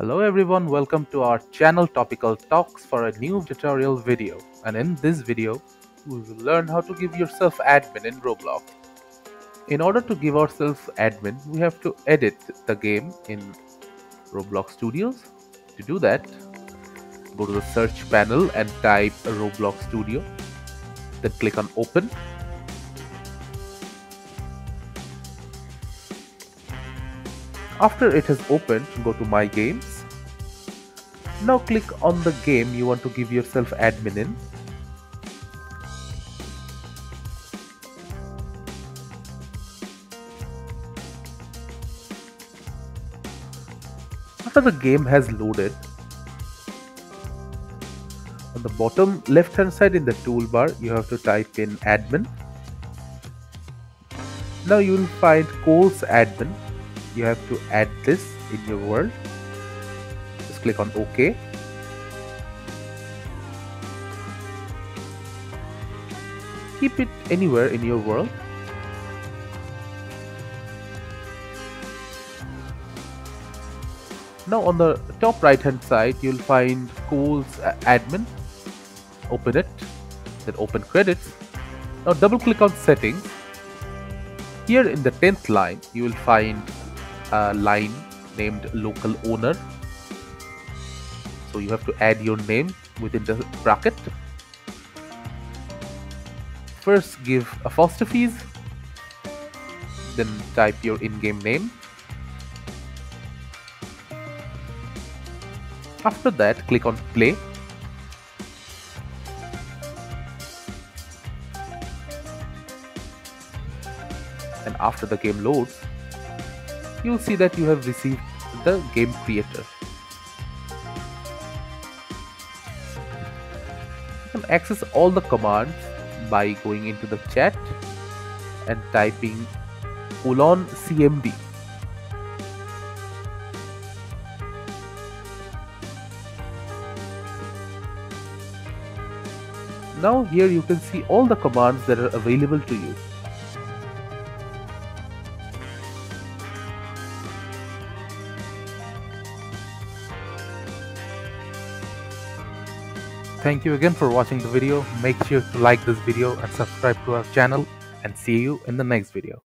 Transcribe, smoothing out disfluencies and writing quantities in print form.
Hello everyone, welcome to our channel Topical Talks for a new tutorial video. And in this video, we will learn how to give yourself admin in Roblox. In order to give ourselves admin, we have to edit the game in Roblox Studios. To do that, go to the search panel and type Roblox Studio. Then click on Open. After it has opened, go to My Games. Now click on the game you want to give yourself admin in. After the game has loaded, on the bottom left hand side in the toolbar you have to type in admin. Now you will find Cole's admin. You have to add this in your world. Just click on OK. Keep it anywhere in your world. Now on the top right hand side you'll find Cole's admin. Open it, then open credits. Now double click on settings. Here in the 10th line you will find a line named local owner. So you have to add your name within the bracket. First give apostrophes, then type your in-game name. After that click on play. And after the game loads, you'll see that you have received the game creator. You can access all the commands by going into the chat and typing :cmd. Now here you can see all the commands that are available to you. Thank you again for watching the video. Make sure to like this video and subscribe to our channel, and see you in the next video.